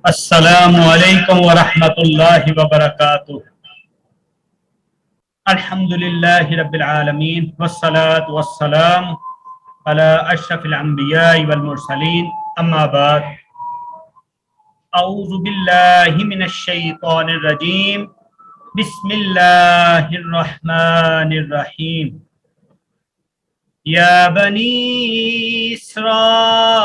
السلام علیکم ورحمۃ اللہ وبرکاتہ۔ الحمد للہ رب العالمین والصلاة والسلام علی اشرف الانبیاء والمرسلین، اما بعد، اعوذ باللہ من الشیطان الرجیم، بسم اللہ الرحمن الرحیم۔ یا بنی اسرائیل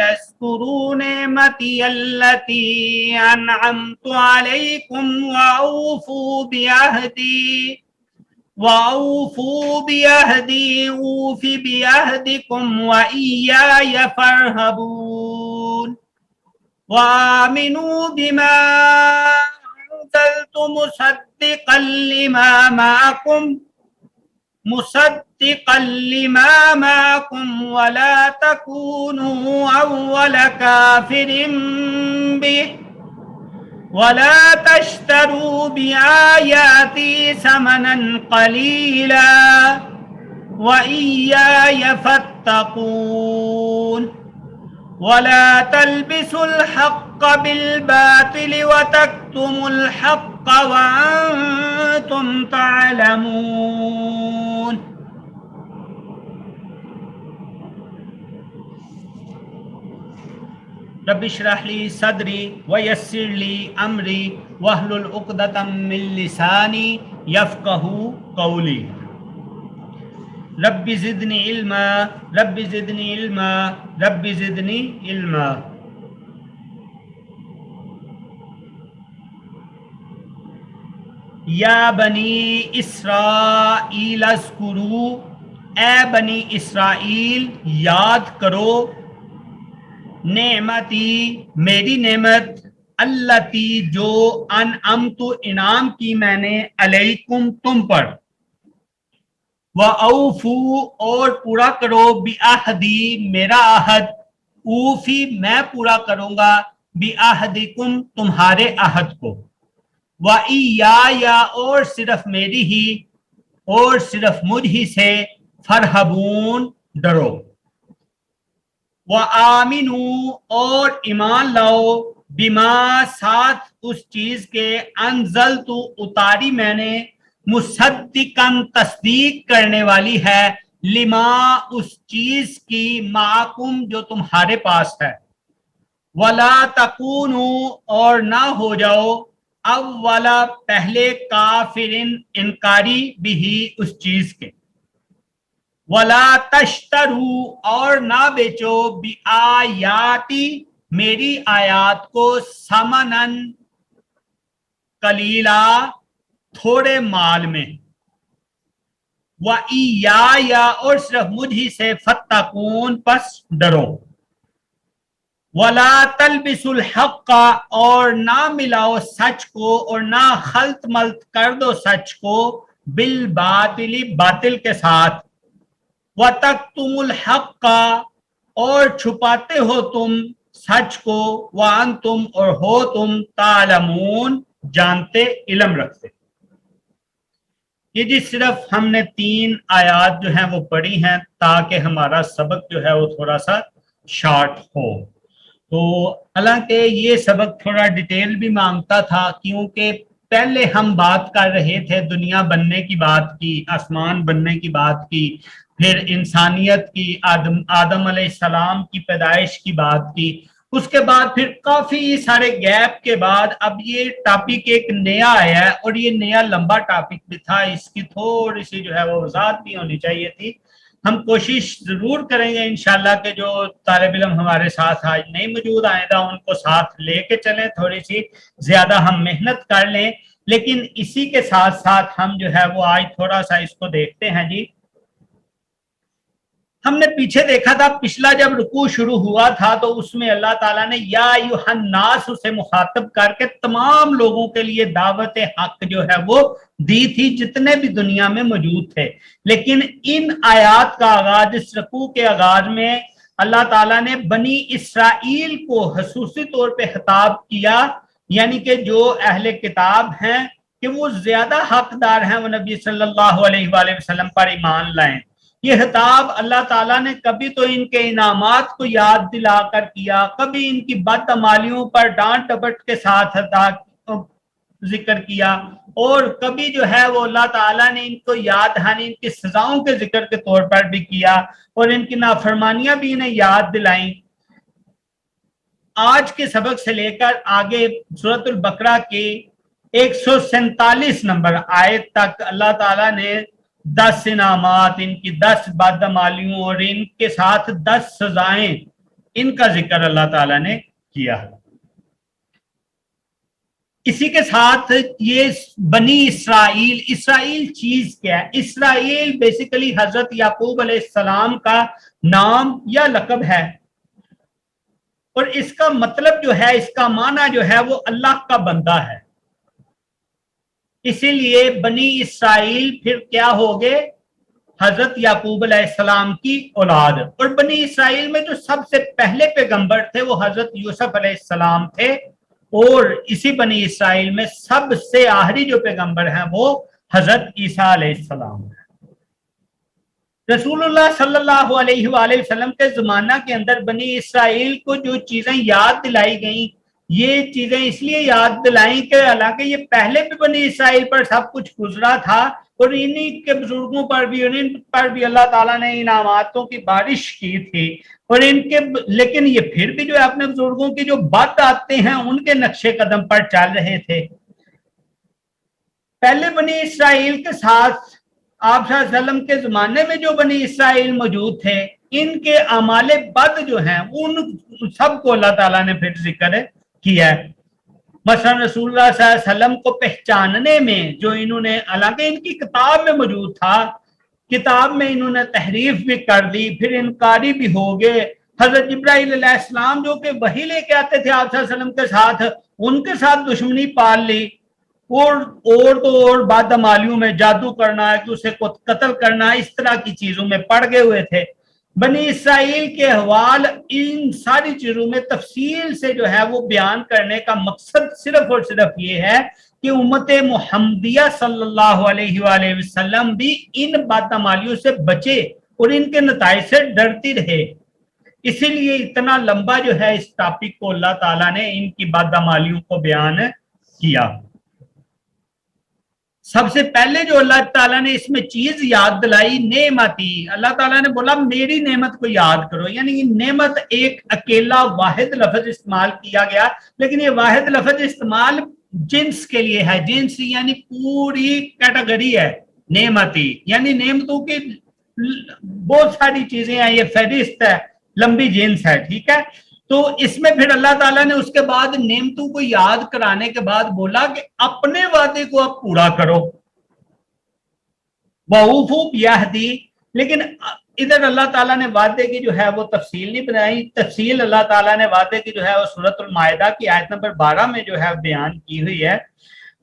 اذکروا نعمتی التی انعمت علیکم وأوفوا بعهدي أوف بعهدكم وإياي فارهبون وآمنوا بما أنزلت مصدقا لما معكم ولا تكونوا أول كافر به ولا تشتروا بآياتي ثمنا قليلا وإياي فاتقون ولا تلبسوا الحق بالباطل وتكتموا الحق وأنتم تعلمون۔ رب اشرح لي صدري ويسر لي امري واحلل عقدة من لساني يفقهوا قولي۔ رب زدني علما رب زدني علما رب زدني علما۔ یا بنی اسرائیل اذکروا، اے بنی اسرائیل یاد کرو، نعمتی میری نعمت، التی جو انعمت انعام کی میں نے، علیکم تم پر، وَأَوْفُوا اور پورا کرو، بِعَہْدِی میرا عہد، اوفی میں پورا کروں گا، بِعَہْدِکم تمہارے عہد کو، وَإِيَّايَ اور صرف میری ہی اور صرف مجھ ہی سے، فَارْہَبُون ڈرو، وَآمِنُوا اور ایمان لاؤ، بِمَا ساتھ اس چیز کے، انزلت اتاری میں نے، مصدقاً تصدیق کرنے والی ہے، لما اس چیز کی، معکم جو تمہارے پاس ہے، وَلَا تَكُونُوا اور نہ ہو جاؤ، اولا پہلے، کافرن انکاری، بھی اس چیز کے، وَلَا تَشْتَرُوا اور نہ بیچو، بِآیاتی میری آیات کو، ثمناً قلیلا تھوڑے مال میں، وَإِيَّايَ اور صرف مجھ ہی سے، فَاتَّقُون پس ڈرو، وَلَا تَلْبِسُوا الْحَقَّ اور نہ ملاؤ سچ کو اور نہ خلط ملط کر دو سچ کو، بالباطل باطل کے ساتھ، وَتَكْتُمُوا الْحَقَّ اور چھپاتے ہو تم سچ کو، وَأَنْتُمْ اور ہو تم، تعلمون جانتے علم رکھتے۔ یہ جی صرف ہم نے 3 آیات جو ہیں وہ پڑھی ہیں تاکہ ہمارا سبق جو ہے وہ تھوڑا سا شارٹ ہو۔ تو حالانکہ یہ سبق تھوڑا ڈیٹیل بھی مانگتا تھا، کیونکہ پہلے ہم بات کر رہے تھے دنیا بننے کی بات کی، آسمان بننے کی بات کی، پھر انسانیت کی، آدم علیہ السلام کی پیدائش کی بات کی، اس کے بعد پھر کافی سارے گیپ کے بعد اب یہ ٹاپک ایک نیا آیا ہے، اور یہ نیا لمبا ٹاپک بھی تھا، اس کی تھوڑی سی جو ہے وہ وضاحت بھی ہونی چاہیے تھی۔ ہم کوشش ضرور کریں گے انشاءاللہ کہ جو طالب علم ہمارے ساتھ آج نہیں موجود، آئندہ ان کو ساتھ لے کے چلیں، تھوڑی سی زیادہ ہم محنت کر لیں، لیکن اسی کے ساتھ ساتھ ہم جو ہے وہ آج تھوڑا سا اس کو دیکھتے ہیں۔ جی ہم نے پیچھے دیکھا تھا، پچھلا جب رکوع شروع ہوا تھا تو اس میں اللہ تعالیٰ نے یا ایھا الناس سے مخاطب کر کے تمام لوگوں کے لیے دعوت حق جو ہے وہ دی تھی، جتنے بھی دنیا میں موجود تھے۔ لیکن ان آیات کا آغاز، اس رکوع کے آغاز میں اللہ تعالیٰ نے بنی اسرائیل کو خصوصی طور پہ خطاب کیا، یعنی کہ جو اہل کتاب ہیں کہ وہ زیادہ حقدار ہیں وہ نبی صلی اللہ علیہ وآلہ وسلم پر ایمان لائیں۔ یہ خطاب اللہ تعالیٰ نے کبھی تو ان کے انعامات کو یاد دلا کر کیا، کبھی ان کی بدعمالیوں پر ڈانٹ ڈپٹ کے ساتھ ذکر کیا، اور کبھی جو ہے وہ اللہ تعالیٰ نے ان کو یاد دہانی ان کی سزاؤں کے ذکر کے طور پر بھی کیا، اور ان کی نافرمانیاں بھی انہیں یاد دلائیں۔ آج کے سبق سے لے کر آگے سورۃ البقرہ کی 147 نمبر آیت تک اللہ تعالیٰ نے 10 انعامات، ان کی 10 بدعمالیوں اور ان کے ساتھ 10 سزائیں، ان کا ذکر اللہ تعالیٰ نے کیا۔ اسی کے ساتھ یہ بنی اسرائیل، اسرائیل چیز کیا ہے؟ اسرائیل بیسیکلی حضرت یعقوب علیہ السلام کا نام یا لقب ہے، اور اس کا مطلب جو ہے، اس کا معنی جو ہے وہ اللہ کا بندہ ہے۔ اسی لیے بنی اسرائیل پھر کیا ہوگے؟ حضرت یعقوب علیہ السلام کی اولاد۔ اور بنی اسرائیل میں جو سب سے پہلے پیغمبر تھے وہ حضرت یوسف علیہ السلام تھے، اور اسی بنی اسرائیل میں سب سے آخری جو پیغمبر ہیں وہ حضرت عیسیٰ علیہ السلام ہیں۔ رسول اللہ صلی اللہ علیہ وآلہ وسلم کے زمانہ کے اندر بنی اسرائیل کو جو چیزیں یاد دلائی گئیں، یہ چیزیں اس لیے یاد دلائیں کہ حالانکہ یہ پہلے بھی بنی اسرائیل پر سب کچھ گزرا تھا، اور انہی کے بزرگوں پر بھی، اور ان پر بھی اللہ تعالیٰ نے انعاماتوں کی بارش کی تھی، اور ان کے لیکن یہ پھر بھی جو ہے اپنے بزرگوں کی جو بات آتے ہیں ان کے نقشے قدم پر چل رہے تھے۔ پہلے بنی اسرائیل کے ساتھ آپ صلی اللہ علیہ وسلم کے زمانے میں جو بنی اسرائیل موجود تھے، ان کے اعمال بد جو ہیں ان سب کو اللہ تعالیٰ نے پھر ذکر کیا ہے۔ مثلا رسول اللہ صلی اللہ علیہ وسلم کو پہچاننے میں جو انہوں نے، حالانکہ ان کی کتاب میں موجود تھا، کتاب میں انہوں نے تحریف بھی کر دی، پھر انکاری بھی ہو گئے۔ حضرت جبرائیل علیہ السلام جو کہ وحی لے کے آتے تھے آپ صلی اللہ علیہ وسلم کے ساتھ، ان کے ساتھ دشمنی پال لی، اور بدعمالیوں میں جادو کرنا، ایک دوسرے کو قتل کرنا، اس طرح کی چیزوں میں پڑ گئے ہوئے تھے۔ بنی اسرائیل کے احوال ان ساری چیزوں میں تفصیل سے جو ہے وہ بیان کرنے کا مقصد صرف اور صرف یہ ہے کہ امت محمدیہ صلی اللہ علیہ وآلہ وسلم بھی ان بدعمالیوں سے بچے اور ان کے نتائج سے ڈرتی رہے۔ اسی لیے اتنا لمبا جو ہے اس ٹاپک کو اللہ تعالیٰ نے ان کی بدعمالیوں کو بیان کیا۔ سب سے پہلے جو اللہ تعالیٰ نے اس میں چیز یاد دلائی، نعمتی، اللہ تعالیٰ نے بولا میری نعمت کو یاد کرو، یعنی نعمت ایک اکیلا واحد لفظ استعمال کیا گیا، لیکن یہ واحد لفظ استعمال جنس کے لیے ہے، جنس یعنی پوری کیٹیگری ہے، نعمتی یعنی نعمتوں کی بہت ساری چیزیں ہیں، یہ فہرست ہے، لمبی جنس ہے، ٹھیک ہے۔ تو اس میں پھر اللہ تعالیٰ نے اس کے بعد نعمتوں کو یاد کرانے کے بعد بولا کہ اپنے وعدے کو آپ پورا کرو، وَأَوْفُوا بِعَہْدِی، لیکن ادھر اللہ تعالیٰ نے وعدے کی جو ہے وہ تفصیل نہیں بنائی۔ تفصیل اللہ تعالیٰ نے وعدے کی جو ہے وہ سورۃ المائدہ کی آیت نمبر 12 میں جو ہے بیان کی ہوئی ہے،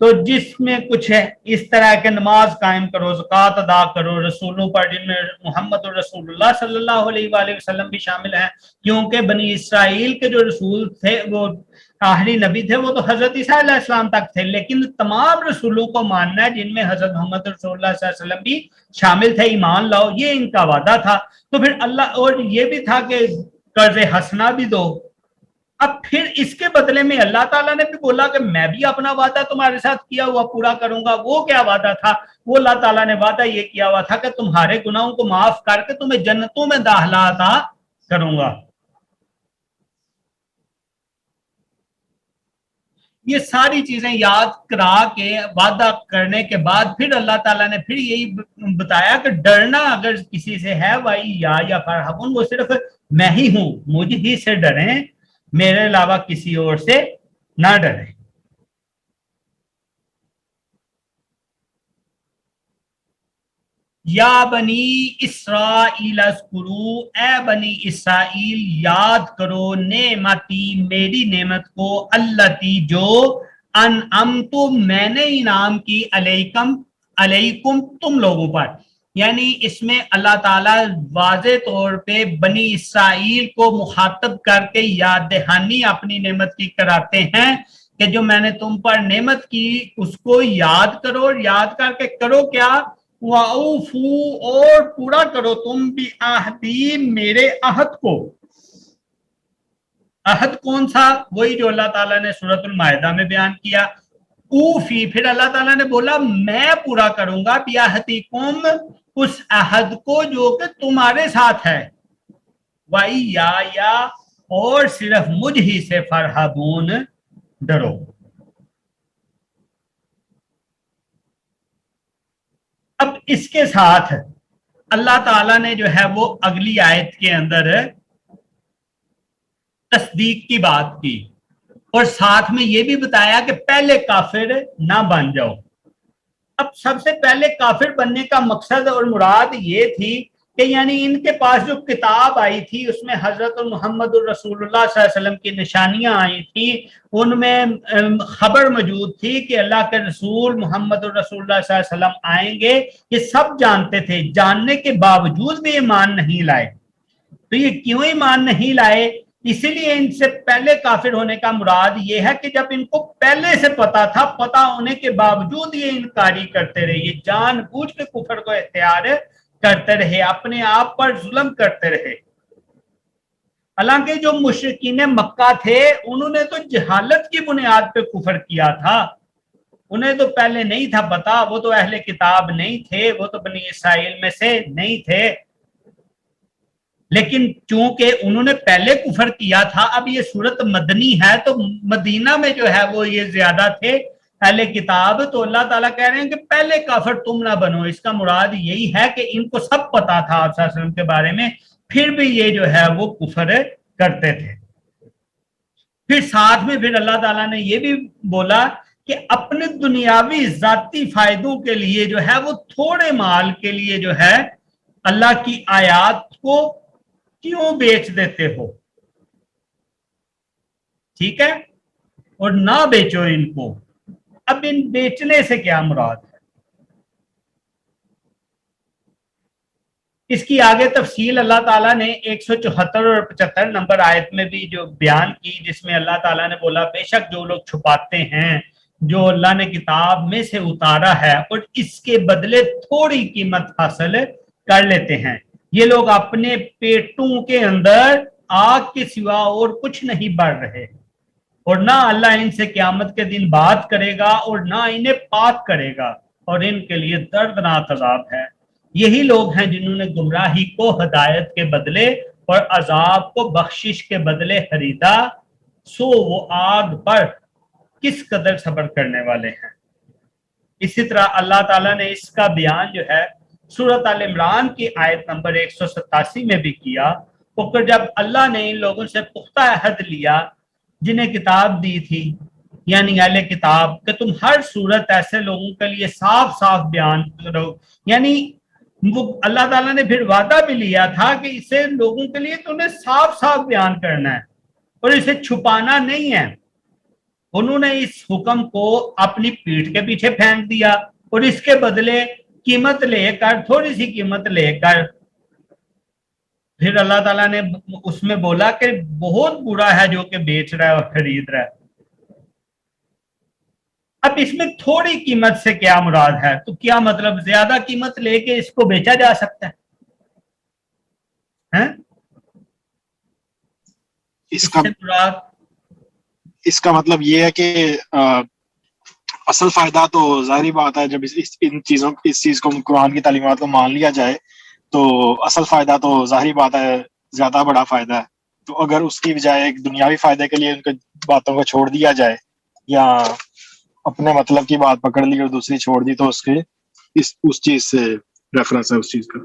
تو جس میں کچھ ہے اس طرح کے نماز قائم کرو، زکوٰۃ ادا کرو، رسولوں پر جن میں محمد رسول اللہ صلی اللہ علیہ وآلہ وسلم بھی شامل ہیں، کیونکہ بنی اسرائیل کے جو رسول تھے وہ آخری نبی تھے، وہ تو حضرت عیسیٰ علیہ السلام تک تھے، لیکن تمام رسولوں کو ماننا ہے جن میں حضرت محمد رسول اللہ صلی اللہ علیہ وسلم بھی شامل تھے، ایمان لاؤ، یہ ان کا وعدہ تھا۔ تو پھر اللہ، اور یہ بھی تھا کہ قرض حسنہ بھی دو۔ اب پھر اس کے بدلے میں اللہ تعالیٰ نے بھی بولا کہ میں بھی اپنا وعدہ تمہارے ساتھ کیا ہوا پورا کروں گا۔ وہ کیا وعدہ تھا؟ وہ اللہ تعالیٰ نے وعدہ یہ کیا ہوا تھا کہ تمہارے گناہوں کو معاف کر کے تمہیں جنتوں میں داخلہ عطا کروں گا۔ یہ ساری چیزیں یاد کرا کے وعدہ کرنے کے بعد پھر اللہ تعالیٰ نے پھر یہی بتایا کہ ڈرنا اگر کسی سے ہے بھائی یا فرحبون، وہ صرف میں ہی ہوں، مجھ ہی سے ڈریں، میرے علاوہ کسی اور سے نہ ڈریں۔ یا بنی اسرائیل اذکروا، اے بنی اسرائیل یاد کرو، نعمتی، میری نعمت کو، اللتی، جو انعمت، میں نے انعام کی، علیکم، تم لوگوں پر۔ یعنی اس میں اللہ تعالیٰ واضح طور پہ بنی اسرائیل کو مخاطب کر کے یاد دہانی اپنی نعمت کی کراتے ہیں کہ جو میں نے تم پر نعمت کی اس کو یاد کرو، اور یاد کر کے کرو کیا؟ वऊफू और पूरा करो तुम भी आहदी मेरे अहद को। अहद कौन सा? वही जो अल्लाह ताला ने सूरतुल माइदा में बयान किया। ऊफी, फिर अल्लाह ताला ने बोला मैं पूरा करूंगा बियाहतिकुम, उस अहद को जो कि तुम्हारे साथ है। वाई या और सिर्फ मुझ ही से फरहबून डरो। अब इसके साथ अल्लाह ताला ने जो है वो अगली आयत के अंदर तस्दीक की बात की और साथ में ये भी बताया कि पहले काफिर ना बन जाओ। अब सबसे पहले काफिर बनने का मकसद और मुराद ये थी कि यानी इनके पास जो किताब आई थी उसमें हजरत मोहम्मद रसूलुल्लाह सल्लल्लाहु अलैहि वसल्लम की निशानियां आई थी, उनमें खबर मौजूद थी कि अल्लाह के रसूल मोहम्मद रसूलुल्लाह सल्लल्लाहु अलैहि वसल्लम आएंगे। ये सब जानते थे, जानने के बावजूद भी ईमान नहीं लाए। तो ये क्यों ईमान नहीं लाए? इसीलिए इनसे पहले काफिर होने का मुराद ये है कि जब इनको पहले से पता था, पता होने के बावजूद ये इनकारी करते रहे, ये जानबूझ के कुफर को इख्तियार करते रहे, अपने आप पर जुल्म करते रहे। हालांकि जो मुशरिकीन मक्का थे उन्होंने तो जहालत की बुनियाद पे कुफर किया था, उन्हें तो पहले नहीं था पता, वो तो अहले किताब नहीं थे, वो तो बनी इसराइल में से नहीं थे। लेकिन चूंकि उन्होंने पहले कुफर किया था, अब ये सूरत मदनी है तो मदीना में जो है वो ये ज्यादा थे अहले किताब, तो अल्लाह ताला कह रहे हैं कि पहले काफिर तुम ना बनो। इसका मुराद यही है कि इनको सब पता था आप सल्लल्लाहु अलैहि वसल्लम के बारे में, फिर भी ये जो है वो कुफर करते थे। फिर साथ में फिर अल्लाह ताला ने ये भी बोला कि अपने दुनियावी जाती फायदों के लिए जो है वो थोड़े माल के लिए जो है अल्लाह की आयात को क्यों बेच देते हो, ठीक है, और ना बेचो इनको। अब इन बेचने से क्या मुराद है, इसकी आगे तफसील अल्लाह ताला ने 174 और 75 नंबर आयत में भी जो बयान की, जिसमें अल्लाह ताला ने बोला बेशक जो लोग छुपाते हैं जो अल्लाह ने किताब में से उतारा है और इसके बदले थोड़ी कीमत हासिल कर लेते हैं, ये लोग अपने पेटों के अंदर आग के सिवा और कुछ नहीं बढ़ रहे, और ना अल्लाह इनसे क़यामत के दिन बात करेगा और ना इन्हें पाक करेगा, और इनके लिए दर्दनाक अजाब है। यही लोग हैं जिन्होंने गुमराही को हिदायत के बदले और अजाब को बख्शिश के बदले खरीदा, सो वो आग पर किस कदर सब्र करने वाले हैं। इसी तरह अल्लाह ताला ने इसका बयान जो है सूरत आल इमरान की आयत नंबर 187 में भी किया, तो जब अल्लाह ने इन लोगों से पुख्ता अहद लिया जिन्हें किताब दी थी, यानी अहले किताब, कि तुम हर सूरत ऐसे लोगों के लिए साफ साफ बयान करो, यानी वो अल्लाह ताला ने फिर वादा भी लिया था कि इसे लोगों के लिए तुम्हें साफ साफ बयान करना है और इसे छुपाना नहीं है। उन्होंने इस हुक्म को अपनी पीठ के पीछे फेंक दिया और इसके बदले कीमत लेकर, थोड़ी सी कीमत लेकर, फिर अल्लाह ताला ने उसमें बोला कि बहुत बुरा है जो कि बेच रहा है और खरीद रहा है। अब इसमें थोड़ी कीमत से क्या मुराद है, तो क्या मतलब ज्यादा कीमत लेके इसको बेचा जा सकता है? इसका मतलब ये है कि असल फायदा तो जाहिर बात है, जब इस चीज को कुरान की तालीमात को मान लिया जाए तो असल फायदा तो जाहिर बात है ज्यादा बड़ा फायदा है। तो अगर उसकी बजाय एक दुनियावी फायदे के लिए उनके बातों को छोड़ दिया जाए या अपने मतलब की बात पकड़ ली और दूसरी छोड़ दी, तो उसके उस चीज से रेफरेंस है उस चीज का।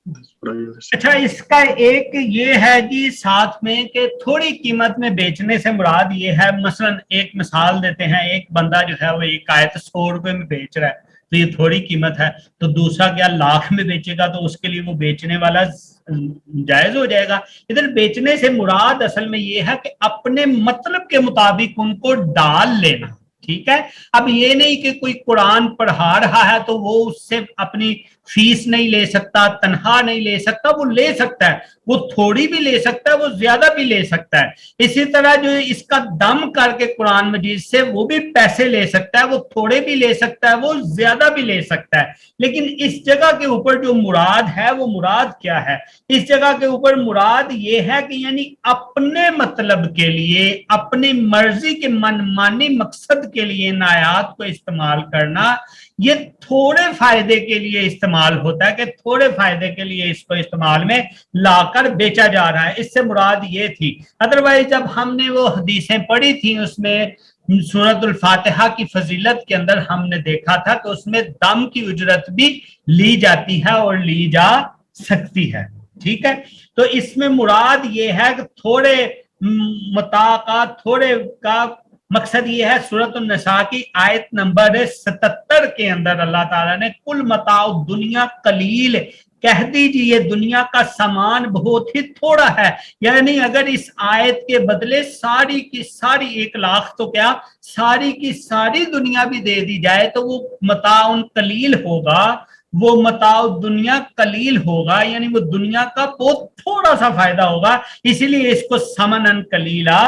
अच्छा, इसका एक ये है जी साथ में कि थोड़ी कीमत में बेचने से मुराद ये है, मसलन एक मिसाल देते हैं, एक बंदा जो है वो एक आयत 100 रुपए में बेच रहा है तो ये थोड़ी कीमत है, तो दूसरा क्या लाख में बेचेगा तो उसके लिए वो बेचने वाला जायज हो जाएगा। इधर बेचने से मुराद असल में ये है कि अपने मतलब के मुताबिक उनको डाल लेना, ठीक है। अब ये नहीं कि कोई कुरान पढ़ा रहा है तो वो उससे अपनी फीस नहीं ले सकता, तनख्वाह नहीं ले सकता, वो ले सकता है, वो थोड़ी भी ले सकता है, वो ज्यादा भी ले सकता है। इसी तरह जो इसका दम करके कुरान मजीद से वो भी पैसे ले सकता है, वो थोड़े भी ले सकता है, वो ज्यादा भी ले सकता है। लेकिन इस जगह के ऊपर जो मुराद है वो मुराद क्या है? इस जगह के ऊपर मुराद ये है कि यानी अपने मतलब के लिए, अपनी मर्जी के मनमानी मकसद के लिए इन आयात को इस्तेमाल करना, ये थोड़े फायदे के लिए इस्तेमाल होता है कि थोड़े फायदे के लिए इसको इस्तेमाल में लाकर बेचा जा रहा है, इससे मुराद ये थी। अदरवाइज जब हमने वो हदीसें पढ़ी थी उसमें सूरतुल फातिहा की फजीलत के अंदर हमने देखा था कि उसमें दम की उजरत भी ली जाती है और ली जा सकती है। ठीक है, तो इसमें मुराद ये है कि थोड़े मता का, थोड़े का मकसद ये है। सूरत निसा की आयत नंबर 77 के अंदर अल्लाह ताला ने कुल मताउ दुनिया कलील, कह दीजिए दुनिया का सामान बहुत ही थोड़ा है। यानी अगर इस आयत के बदले सारी की सारी 1 लाख तो क्या सारी की सारी दुनिया भी दे दी जाए तो वो मताउन कलील होगा, वो मताउ दुनिया कलील होगा, यानी वो दुनिया का बहुत थोड़ा सा फायदा होगा, इसीलिए इसको समनन कलीला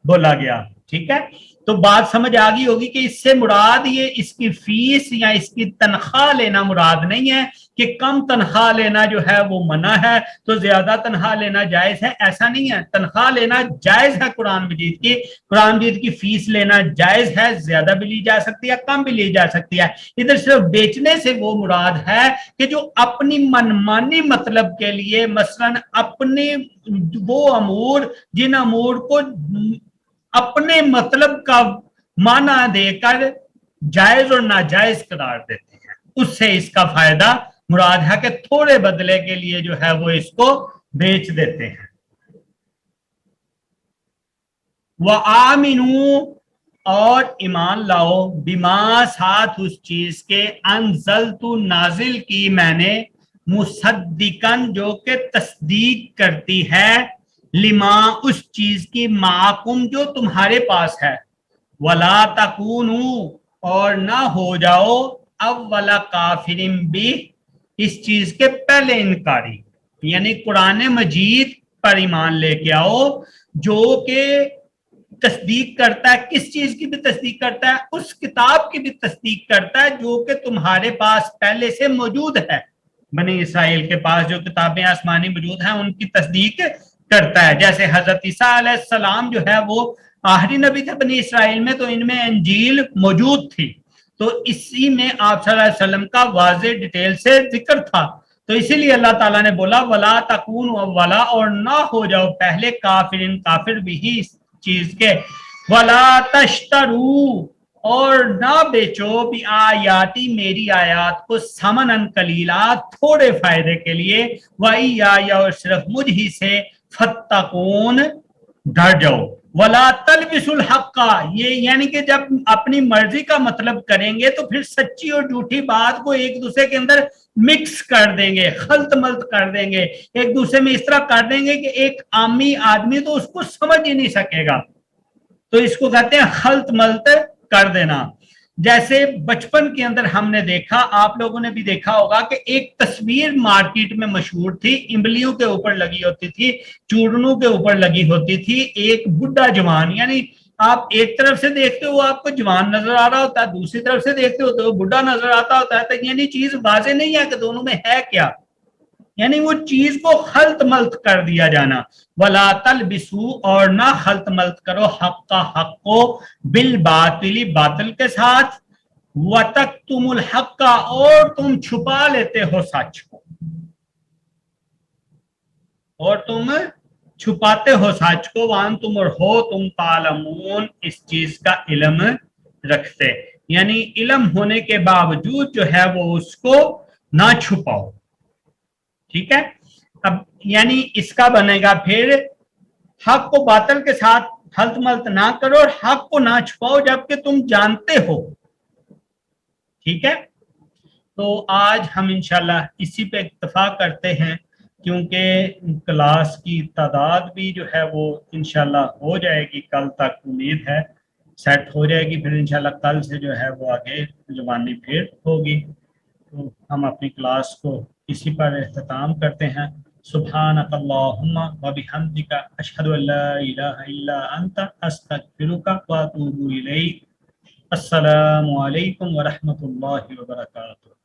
बोला गया। ठीक है, तो बात समझ आ गई होगी कि इससे मुराद ये इसकी फीस या इसकी तनख्वाह लेना मुराद नहीं है कि कम तनख्वाह लेना जो है वो मना है तो ज्यादा तनख्वाह लेना जायज है, ऐसा नहीं है। तनख्वाह लेना जायज है कुरान मजीद की फीस लेना जायज है, ज्यादा भी ली जा सकती है, कम भी ली जा सकती है। इधर सिर्फ बेचने से वो मुराद है कि जो अपनी मनमानी मतलब के लिए, मसलन अपने वो अमूर, जिन अमूर को अपने मतलब का माना देकर जायज और नाजायज करार देते हैं, उससे इसका फायदा मुराद है कि थोड़े बदले के लिए जो है वो इसको बेच देते हैं। व आमिनू, और ईमान लाओ, बिमा, साथ उस चीज के, अनजल तू नाजिल की मैंने, मुसद्दिकन जो के तस्दीक करती है, लिमा उस चीज की, माकुम जो तुम्हारे पास है, वला तकूनू, और ना हो जाओ, अव्वला काफिरिन भी, इस चीज के पहले इनकारी। यानी कुरान मजीद पर ईमान लेके आओ जो कि तस्दीक करता है, किस चीज की भी तस्दीक करता है, उस किताब की भी तस्दीक करता है जो कि तुम्हारे पास पहले से मौजूद है। बनी इसराइल के पास जो किताबें आसमानी मौजूद हैं उनकी तस्दीक करता है। जैसे हजरत ईसा अलैहिस्सलाम जो है वो आखिरी नबी थे बनी इसराइल में, तो इनमें अंजील मौजूद थी, तो इसी में आप सल्लल्लाहु अलैहि वसल्लम का वाज़ेह डिटेल से जिक्र था। तो इसीलिए अल्लाह ताला ने बोला वला तकून वला, और ना हो जाओ पहले काफिरिन, काफिर भी ही इस चीज के, वला तश्तरू, और ना बेचो भी आयाती, मेरी आयात को, समनन कलीला, थोड़े फायदे के लिए, वही या और सिर्फ मुझ ही से, फत्तकून, डर जाओ, वला तलबिसुल हक्का, ये यानी कि जब अपनी मर्जी का मतलब करेंगे तो फिर सच्ची और झूठी बात को एक दूसरे के अंदर मिक्स कर देंगे, खल्त मल्त कर देंगे, एक दूसरे में इस तरह कर देंगे कि एक आमी आदमी तो उसको समझ ही नहीं सकेगा। तो इसको कहते हैं खल्त मल्त कर देना। जैसे बचपन के अंदर हमने देखा, आप लोगों ने भी देखा होगा कि एक तस्वीर मार्केट में मशहूर थी, इमलियों के ऊपर लगी होती थी, चूर्णों के ऊपर लगी होती थी, एक बुढ़ा जवान, यानी आप एक तरफ से देखते हो आपको जवान नजर आ रहा होता है, दूसरी तरफ से देखते हो तो बुढ़ा नजर आता होता है, तो यानी चीज वाज़ेह नहीं है कि दोनों में है क्या, यानी वो चीज को खल्त मल्त कर दिया जाना। वला तलबिसू, और ना खल्त मल्त करो, हक का हक को, बिल बातिली, बातिल के साथ, वतक्तुमुल हक का, और तुम छुपा लेते हो सच को, और तुम छुपाते हो सच को, वान तुम, और हो तुम तालमून, इस चीज का इल्म रखते, यानी इल्म होने के बावजूद जो है वो उसको ना छुपाओ। ठीक है, अब यानी इसका बनेगा फिर हक को बातिल के साथ खल्त मल्त ना करो और हक को ना छुपाओ जबकि तुम जानते हो। ठीक है, तो आज हम इंशाल्लाह इसी पे इत्तफा करते हैं, क्योंकि क्लास की तादाद भी जो है वो इंशाल्लाह हो जाएगी, कल तक उम्मीद है सेट हो जाएगी, फिर इंशाल्लाह कल से जो है वो आगे जुबानी फिर होगी। تو ہم اپنی کلاس کو اسی پر اختتام کرتے ہیں. سبحانک اللہم و بحمدک اشہد ان لا الہ الا انت استغفرک و اتوب الیک. السلام علیکم ورحمۃ اللہ وبرکاتہ.